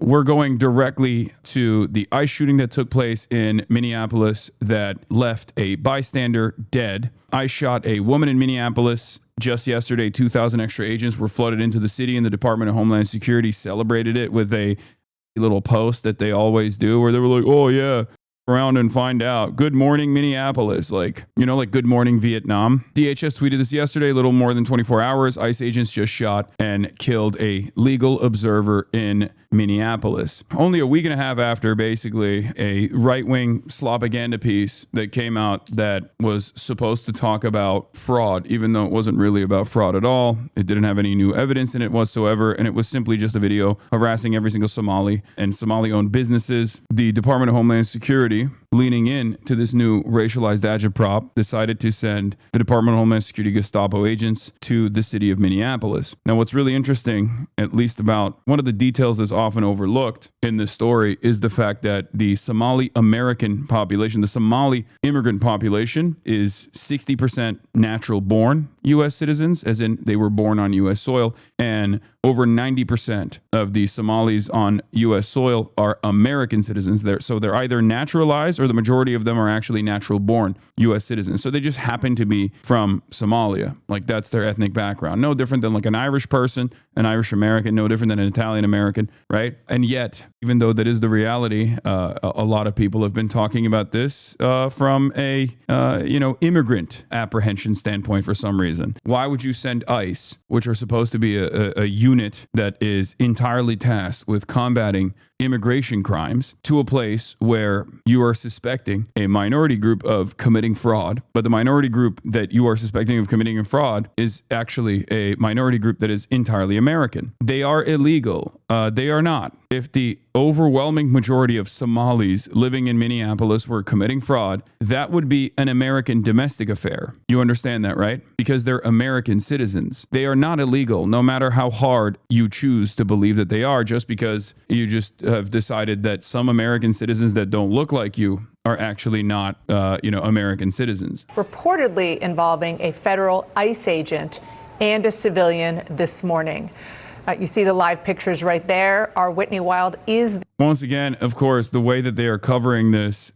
we're going directly to the ICE shooting that took place in Minneapolis that left a bystander dead. ICE shot a woman in Minneapolis just yesterday. 2,000 extra agents were flooded into the city, and the Department of Homeland Security celebrated it with a little post that they always do where they were like, oh yeah, around and find out. Good morning, Minneapolis. Like, you know, like good morning, Vietnam. DHS tweeted this yesterday, a little more than 24 hours. ICE agents just shot and killed a legal observer in Minneapolis. Only a week and a half after, basically, a right-wing slopaganda piece that came out that was supposed to talk about fraud, even though it wasn't really about fraud at all. It didn't have any new evidence in it whatsoever, and it was simply just a video harassing every single Somali and Somali-owned businesses. The Department of Homeland Security, leaning in to this new racialized agitprop, decided to send the Department of Homeland Security Gestapo agents to the city of Minneapolis. Now, what's really interesting, at least about one of the details that's often overlooked in this story, is the fact that the Somali American population, the Somali immigrant population, is 60% natural born U.S. citizens, as in they were born on U.S. soil, and over 90% of the Somalis on U.S. soil are American citizens. So they're either naturalized or the majority of them are actually natural born U.S. citizens. So they just happen to be from Somalia. Like that's their ethnic background. No different than like an Irish person, an Irish American, no different than an Italian American, right? And yet, even though that is the reality, a lot of people have been talking about this from a, immigrant apprehension standpoint for some reason. Why would you send ICE, which are supposed to be a unit that is entirely tasked with combating immigration crimes, to a place where you are suspecting a minority group of committing fraud, but the minority group that you are suspecting of committing a fraud is actually a minority group that is entirely American? They are illegal. They are not. If the overwhelming majority of Somalis living in Minneapolis were committing fraud, that would be an American domestic affair. You understand that, right? Because they're American citizens. They are not illegal, no matter how hard you choose to believe that they are, just because you just have decided that some American citizens that don't look like you are actually not, American citizens. Reportedly involving a federal ICE agent and a civilian this morning. You see the live pictures right there. Our Whitney Wild is. Once again, of course, the way that they're covering this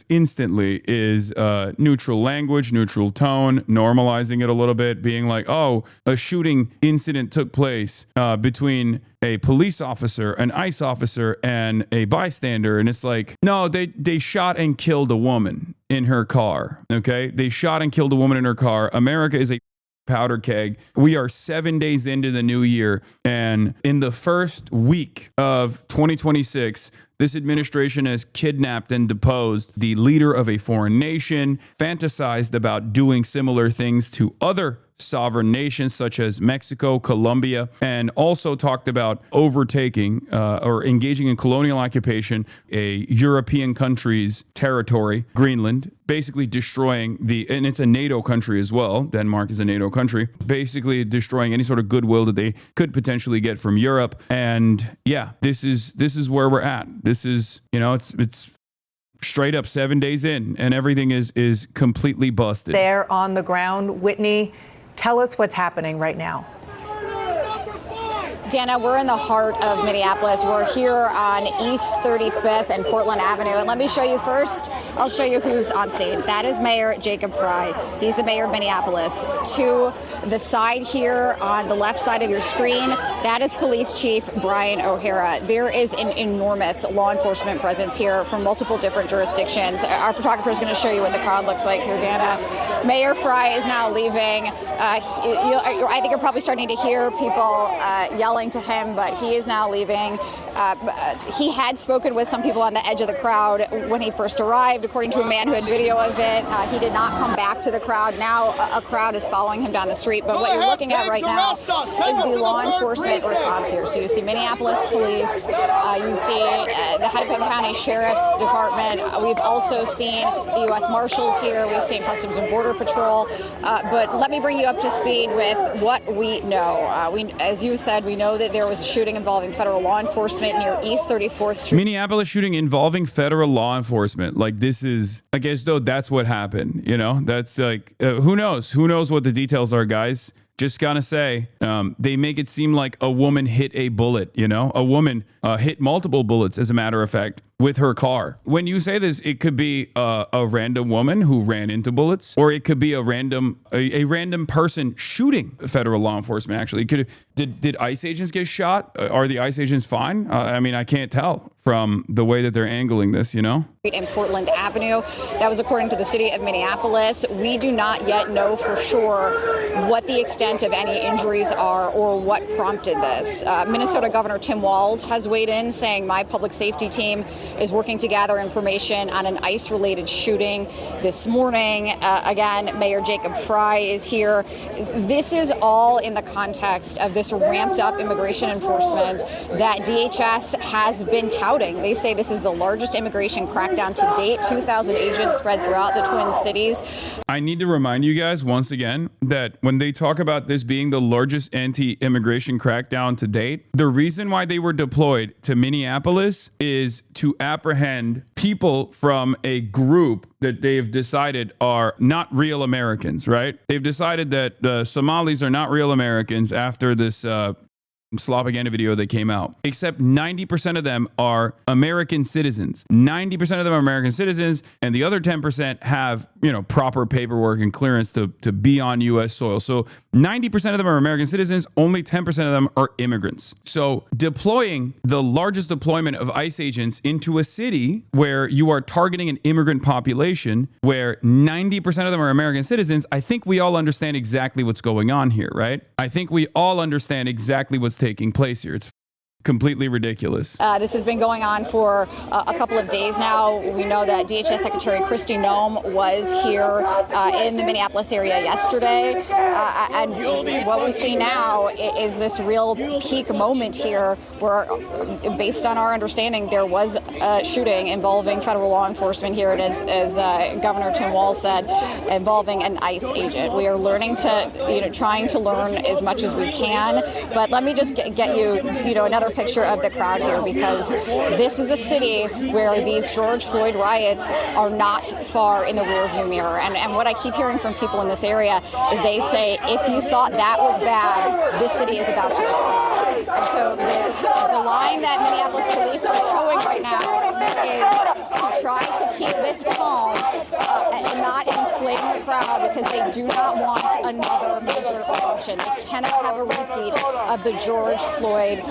instantly is neutral language, neutral tone, normalizing it a little bit, being like, oh, a shooting incident took place between a police officer, an ICE officer, and a bystander. And it's like, no, they shot and killed a woman in her car. Okay? They shot and killed a woman in her car. America is a powder keg. We are 7 days into the new year, and in the first week of 2026, this administration has kidnapped and deposed the leader of a foreign nation, fantasized about doing similar things to other sovereign nations such as Mexico, Colombia, and also talked about overtaking or engaging in colonial occupation a European country's territory, Greenland, basically destroying and it's a NATO country as well. Denmark is a NATO country, basically destroying any sort of goodwill that they could potentially get from Europe. And yeah, this is where we're at. This is, it's straight up 7 days in, and everything is completely busted. There on the ground, Whitney, tell us what's happening right now. Dana, we're in the heart of Minneapolis. We're here on East 35th and Portland Avenue. And let me show you first, I'll show you who's on scene. That is Mayor Jacob Frey. He's the mayor of Minneapolis. To the side here on the left side of your screen, that is Police Chief Brian O'Hara. There is an enormous law enforcement presence here from multiple different jurisdictions. Our photographer is going to show you what the crowd looks like here, Dana. Mayor Frey is now leaving. I think you're probably starting to hear people yelling to him, but he is now leaving. He had spoken with some people on the edge of the crowd when he first arrived, according to a man who had video of it. He did not come back to the crowd. Now a crowd is following him down the street. But what you're looking at right now is the law enforcement response here. So you see Minneapolis Police, you see the Hennepin County Sheriff's Department. We've also seen the U.S. Marshals here. We've seen Customs and Border Patrol. But let me bring you up to speed with what we know. As you said, we know that there was a shooting involving federal law enforcement near East 34th Street. Minneapolis shooting involving federal law enforcement. Like, this is, I guess, though, that's what happened. That's like, who knows? Who knows what the details are, guys? Just gotta say, they make it seem like a woman hit a bullet, you know? A woman hit multiple bullets, as a matter of fact, with her car. When you say this, it could be a random woman who ran into bullets, or it could be a random person shooting federal law enforcement, actually. Did ICE agents get shot? Are the ICE agents fine? I mean, I can't tell from the way that they're angling this, you know? In Portland Avenue. That was according to the city of Minneapolis. We do not yet know for sure what the extent of any injuries are or what prompted this. Minnesota Governor Tim Walz has weighed in, saying my public safety team is working to gather information on an ICE-related shooting this morning. Again, Mayor Jacob Fry is here. This is all in the context of this ramped up immigration enforcement that DHS has been touting. They say this is the largest immigration crackdown to date, 2,000 agents spread throughout the Twin Cities. I need to remind you guys once again that when they talk about this being the largest anti-immigration crackdown to date, the reason why they were deployed to Minneapolis is to apprehend people from a group that they've decided are not real Americans, right? They've decided that the Somalis are not real Americans after this propaganda video that came out, except 90% of them are American citizens. 90% of them are American citizens, and the other 10% have, you know, proper paperwork and clearance to be on U.S. soil. So 90% of them are American citizens, only 10% of them are immigrants. So deploying the largest deployment of ICE agents into a city where you are targeting an immigrant population, where 90% of them are American citizens, I think we all understand exactly what's going on here, right? I think we all understand exactly what's taking place here. It's completely ridiculous. This has been going on for a couple of days now. We know that DHS Secretary Kristi Noem was here in the Minneapolis area yesterday. And what we see now is this real peak moment here where, based on our understanding, there was a shooting involving federal law enforcement here, and as Governor Tim Walz said, involving an ICE agent. We are learning to, trying to learn as much as we can. But let me just get you, another picture of the crowd here, because this is a city where these George Floyd riots are not far in the rearview mirror. And what I keep hearing from people in this area is they say, if you thought that was bad, this city is about to explode. And so the line that Minneapolis police are towing right now is to try to keep this calm and not inflame the crowd, because they do not want another major eruption. They cannot have a repeat of the George Floyd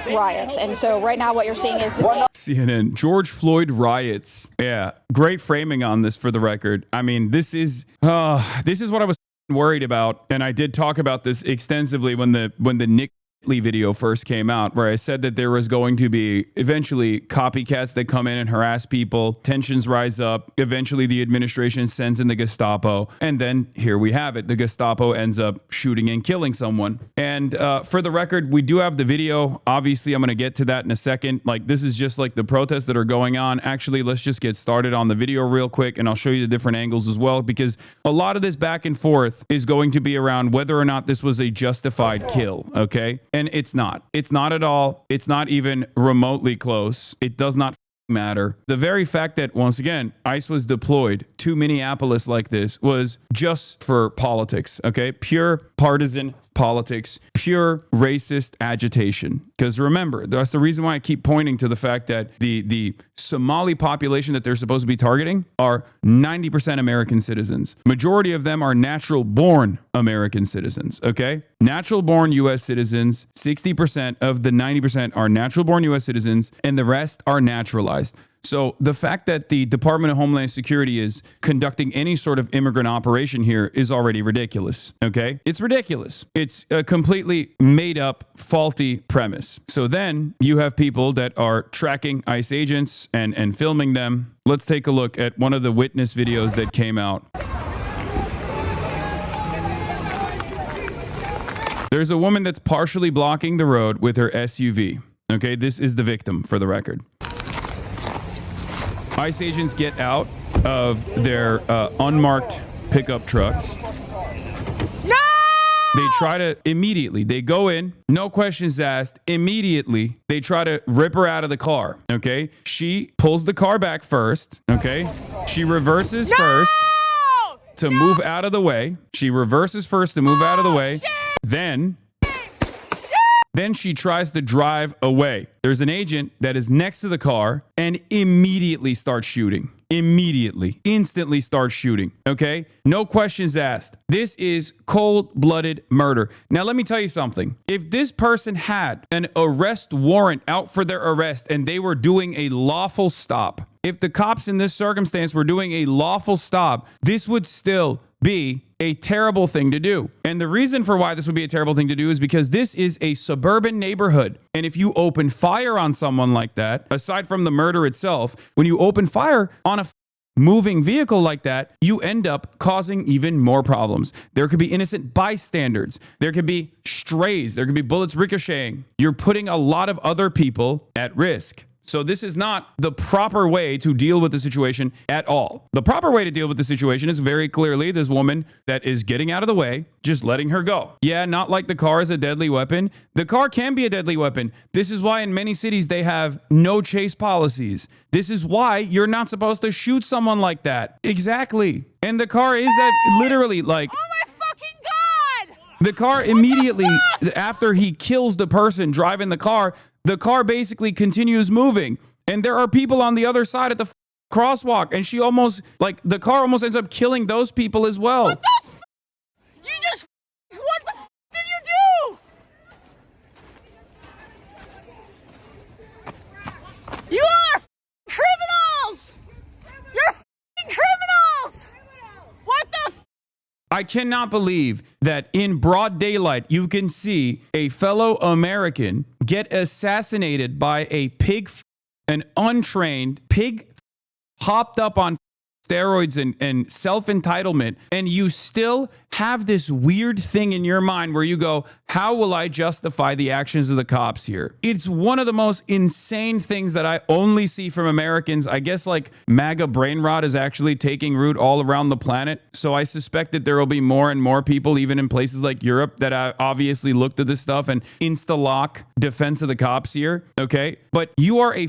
riots. And so right now what you're seeing is CNN, George Floyd riots. Yeah, great framing on this, for the record. I mean, this is what I was worried about, and I did talk about this extensively when the Nick video first came out, where I said that there was going to be eventually copycats that come in and harass people, tensions rise up, eventually the administration sends in the Gestapo, and then here we have it. The Gestapo ends up shooting and killing someone. And for the record, we do have the video. Obviously, I'm going to get to that in a second. Like, this is just like the protests that are going on. Actually, let's just get started on the video real quick, and I'll show you the different angles as well, because a lot of this back and forth is going to be around whether or not this was a justified kill, okay? And it's not. It's not at all. It's not even remotely close. It does not matter. The very fact that, once again, ICE was deployed to Minneapolis like this was just for politics, okay? Pure partisan politics, pure racist agitation. Because remember, that's the reason why I keep pointing to the fact that the Somali population that they're supposed to be targeting are 90% American citizens. Majority of them are natural born American citizens, okay? Natural born U.S. citizens, 60% of the 90% are natural born U.S. citizens, and the rest are naturalized. So the fact that the Department of Homeland Security is conducting any sort of immigrant operation here is already ridiculous, okay? It's ridiculous. It's a completely made up, faulty premise. So then you have people that are tracking ICE agents and filming them. Let's take a look at one of the witness videos that came out. There's a woman that's partially blocking the road with her SUV. Okay, this is the victim, for the record. ICE agents get out of their unmarked pickup trucks. No! They try to immediately, they go in, no questions asked, immediately, they try to rip her out of the car, okay? She pulls the car back first, okay? She reverses first to move out of the way. She reverses first to move out of the way. Then she tries to drive away. There's an agent that is next to the car and immediately starts shooting. Instantly starts shooting. Okay? No questions asked. This is cold-blooded murder. Now, let me tell you something. If this person had an arrest warrant out for their arrest and they were doing a lawful stop, if the cops in this circumstance were doing a lawful stop, this would still be a terrible thing to do. And the reason for why this would be a terrible thing to do is because this is a suburban neighborhood. And if you open fire on someone like that, aside from the murder itself, when you open fire on a moving vehicle like that, you end up causing even more problems. There could be innocent bystanders. There could be strays. There could be bullets ricocheting. You're putting a lot of other people at risk. So this is not the proper way to deal with the situation at all. The proper way to deal with the situation is very clearly this woman that is getting out of the way, just letting her go. Yeah, not like the car is a deadly weapon. The car can be a deadly weapon. This is why in many cities they have no chase policies. This is why you're not supposed to shoot someone like that. Exactly. And the car is literally like... Oh my fucking God! The car immediately after he kills the person driving the car basically continues moving. And there are people on the other side at the crosswalk. And she almost, like, the car almost ends up killing those people as well. What the f? You just... What the f did you do? You are criminals! You're criminals! What the f? I cannot believe that in broad daylight, you can see a fellow American get assassinated by a pig, an untrained pig hopped up on steroids and self-entitlement, and you still have this weird thing in your mind where you go, how will I justify the actions of the cops here? It's one of the most insane things that I only see from Americans. I guess like MAGA brain rot is actually taking root all around the planet. So I suspect that there will be more and more people, even in places like Europe, that obviously looked at this stuff and insta-lock defense of the cops here. Okay. But you are a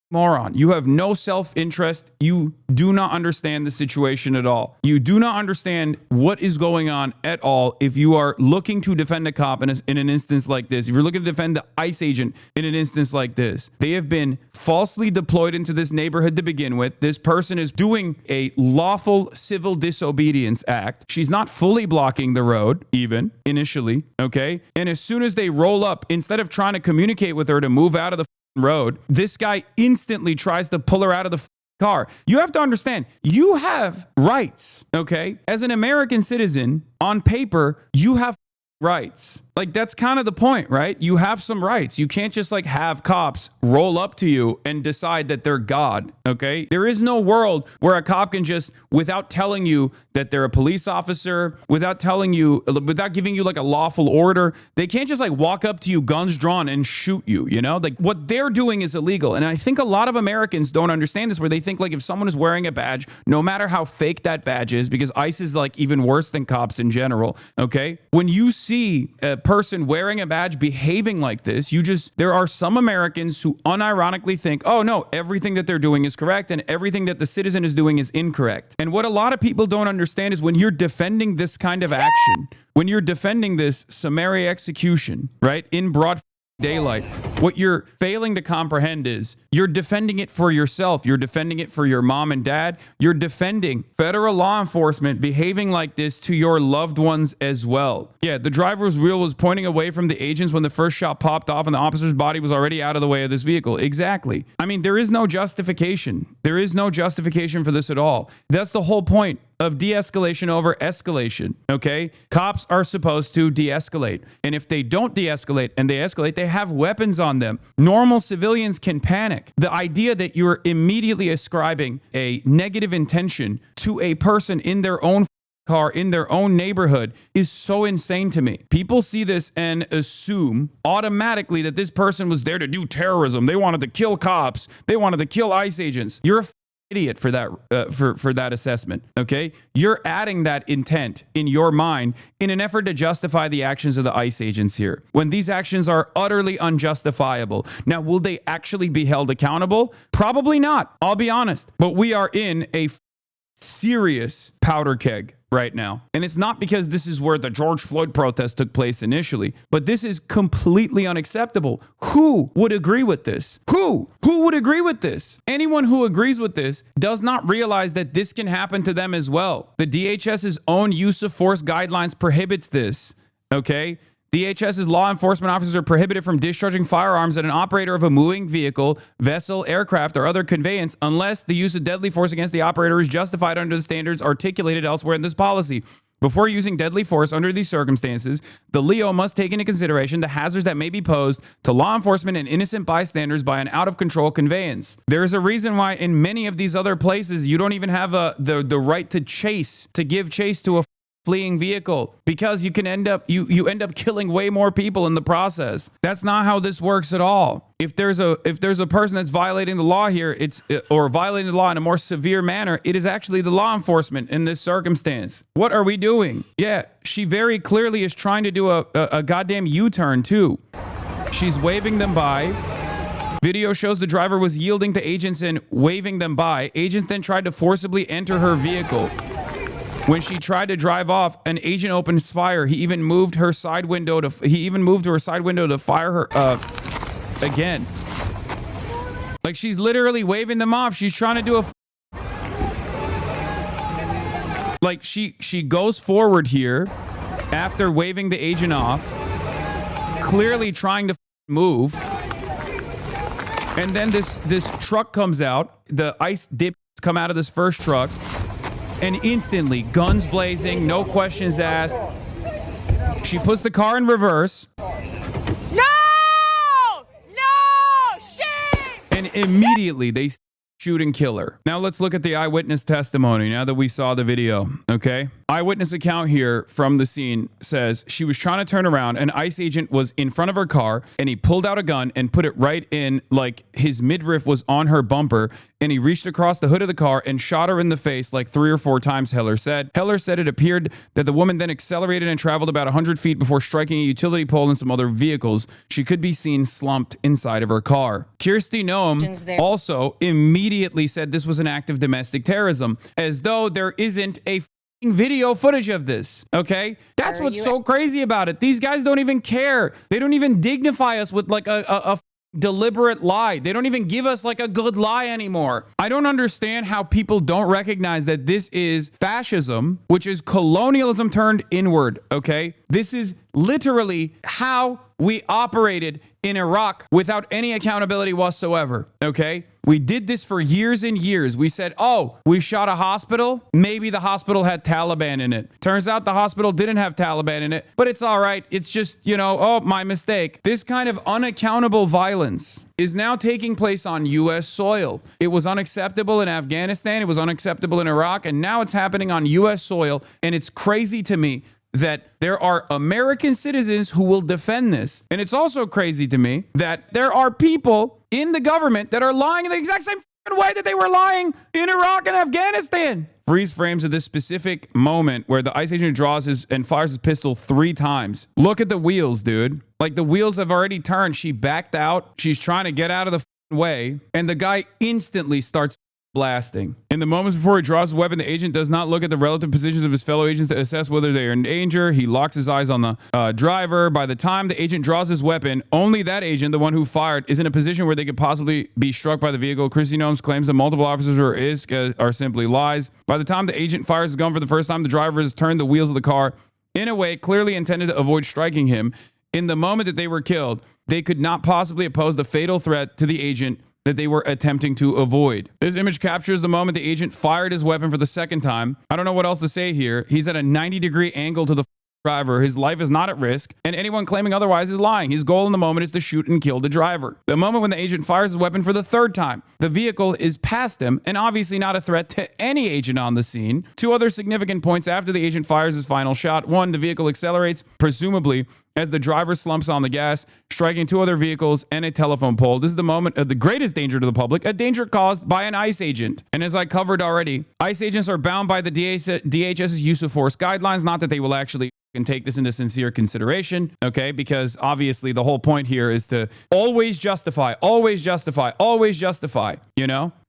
moron. You have no self-interest. You do not understand the situation at all. You do not understand what is going on at all if you are looking to defend a cop in an instance like this. If you're looking to defend the ICE agent in an instance like this, they have been falsely deployed into this neighborhood to begin with. This person is doing a lawful civil disobedience act. She's not fully blocking the road, even initially, okay? And as soon as they roll up, instead of trying to communicate with her to move out of the road, this guy instantly tries to pull her out of the car. You have to understand, you have rights, okay? As an American citizen, on paper, you have rights. Like, that's kind of the point, right? You have some rights. You can't just like have cops roll up to you and decide that they're God, okay? There is no world where a cop can just, without telling you that they're a police officer, without telling you, without giving you like a lawful order, they can't just like walk up to you, guns drawn, and shoot you, you know? Like, what they're doing is illegal. And I think a lot of Americans don't understand this, where they think like if someone is wearing a badge, no matter how fake that badge is, because ICE is like even worse than cops in general, okay? When you see a person wearing a badge behaving like this, there are some Americans who unironically think, oh no, everything that they're doing is correct and everything that the citizen is doing is incorrect. And what a lot of people don't understand is when you're defending this kind of action, when you're defending this summary execution, right, in broad daylight, what you're failing to comprehend is you're defending it for yourself. You're defending it for your mom and dad. You're defending federal law enforcement behaving like this to your loved ones as well. Yeah, the driver's wheel was pointing away from the agents when the first shot popped off and the officer's body was already out of the way of this vehicle. Exactly. I mean, there is no justification. There is no justification for this at all. That's the whole point of de-escalation over escalation, okay? Cops are supposed to de-escalate. And if they don't de-escalate and they escalate, they have weapons on them. Normal civilians can panic. The idea that you're immediately ascribing a negative intention to a person in their own car, in their own neighborhood, is so insane to me. People see this and assume automatically that this person was there to do terrorism. They wanted to kill cops. They wanted to kill ICE agents. You're a idiot for that for that assessment, okay? You're adding that intent in your mind in an effort to justify the actions of the ICE agents here, when these actions are utterly unjustifiable. Now, will they actually be held accountable? Probably not. I'll be honest. But we are in a serious powder keg. right now. And it's not because this is where the George Floyd protest took place initially, but this is completely unacceptable. Who would agree with this? Who would agree with this? Anyone who agrees with this does not realize that this can happen to them as well. The DHS's own use of force guidelines prohibits this, okay? DHS's law enforcement officers are prohibited from discharging firearms at an operator of a moving vehicle, vessel, aircraft, or other conveyance unless the use of deadly force against the operator is justified under the standards articulated elsewhere in this policy. Before using deadly force under these circumstances, the LEO must take into consideration the hazards that may be posed to law enforcement and innocent bystanders by an out-of-control conveyance. There is a reason why in many of these other places you don't even have the right to give chase to a fleeing vehicle, because you can end up you end up killing way more people in the process. That's not how this works at all. If there's a person that's violating the law here, or violating the law in a more severe manner, it is actually the law enforcement in this circumstance. What are we doing? Yeah, she very clearly is trying to do a goddamn U-turn too. She's waving them by. Video shows the driver was yielding to agents and waving them by. Agents then tried to forcibly enter her vehicle. When she tried to drive off, an agent opens fire. He even moved her side window to fire her again. Like, she's literally waving them off. She's trying to do like she goes forward here after waving the agent off, clearly trying to move. And then this truck comes out. The ICE dips come out of this first truck. And instantly, guns blazing, no questions asked. She puts the car in reverse. No! Shame! And immediately they shoot and kill her. Now let's look at the eyewitness testimony now that we saw the video, okay? Eyewitness account here from the scene says she was trying to turn around. An ICE agent was in front of her car and he pulled out a gun and put it right in, like his midriff was on her bumper, and he reached across the hood of the car and shot her in the face like 3 or 4 times, Heller said. Heller said it appeared that the woman then accelerated and traveled about 100 feet before striking a utility pole and some other vehicles. She could be seen slumped inside of her car. Kirsty Noem also immediately said this was an act of domestic terrorism, as though there isn't a video footage of this, okay? That's what's so crazy about it. These guys don't even care. They don't even dignify us with like a deliberate lie. They don't even give us like a good lie anymore. I don't understand how people don't recognize that this is fascism, which is colonialism turned inward, okay? This is literally how we operated in Iraq without any accountability whatsoever, okay? We did this for years and years. We said, oh, we shot a hospital. Maybe the hospital had Taliban in it. Turns out the hospital didn't have Taliban in it, but it's all right. It's just, oh, my mistake. This kind of unaccountable violence is now taking place on U.S. soil. It was unacceptable in Afghanistan. It was unacceptable in Iraq. And now it's happening on U.S. soil. And it's crazy to me that there are American citizens who will defend this. And it's also crazy to me that there are people in the government that are lying in the exact same way that they were lying in Iraq and Afghanistan. Freeze frames of this specific moment where the ICE agent draws and fires his pistol 3 times. Look at the wheels, dude. Like, the wheels have already turned. She backed out. She's trying to get out of the way. And the guy instantly starts blasting. In the moments before he draws the weapon, the agent does not look at the relative positions of his fellow agents to assess whether they are in danger. He locks his eyes on the driver. By the time the agent draws his weapon, only that agent, the one who fired, is in a position where they could possibly be struck by the vehicle. Christy Noem's claims that multiple officers are simply lies. By the time the agent fires his gun for the first time, the driver has turned the wheels of the car in a way clearly intended to avoid striking him. In the moment that they were killed, they could not possibly oppose the fatal threat to the agent that they were attempting to avoid. This image captures the moment the agent fired his weapon for the second time. I don't know what else to say here. He's at a 90-degree angle to the driver. His life is not at risk, and anyone claiming otherwise is lying. His goal in the moment is to shoot and kill the driver. The moment when the agent fires his weapon for the 3rd time, the vehicle is past him and obviously not a threat to any agent on the scene. 2 other significant points after the agent fires his final shot. 1, the vehicle accelerates, presumably as the driver slumps on the gas, striking 2 other vehicles and a telephone pole. This is the moment of the greatest danger to the public, a danger caused by an ICE agent. And as I covered already, ICE agents are bound by the DHS's use of force guidelines, not that they will actually take this into sincere consideration, okay? Because obviously the whole point here is to always justify,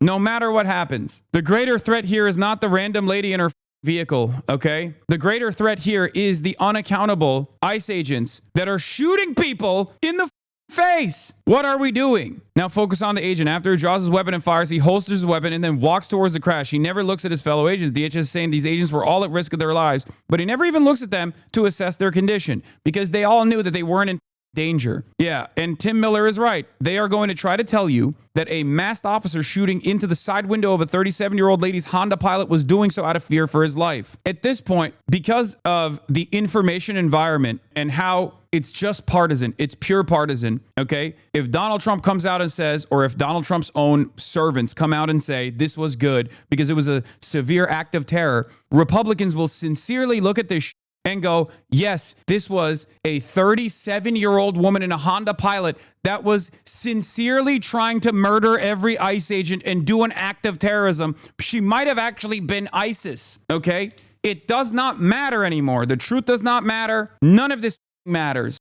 no matter what happens. The greater threat here is not the random lady in her vehicle, okay? The greater threat here is the unaccountable ICE agents that are shooting people in the face. What are we doing? Now focus on the agent. After he draws his weapon and fires, he holsters his weapon and then walks towards the crash. He never looks at his fellow agents. DHS is saying these agents were all at risk of their lives, but he never even looks at them to assess their condition because they all knew that they weren't in danger. Yeah, and Tim Miller is right. They are going to try to tell you that a masked officer shooting into the side window of a 37-year-old lady's Honda Pilot was doing so out of fear for his life. At this point, because of the information environment and how it's just partisan, it's pure partisan, okay? If Donald Trump comes out and says, or if Donald Trump's own servants come out and say, this was good because it was a severe act of terror, Republicans will sincerely look at this and go, yes, this was a 37-year-old woman in a Honda Pilot that was sincerely trying to murder every ICE agent and do an act of terrorism. She might have actually been ISIS, okay? It does not matter anymore. The truth does not matter. None of this matters.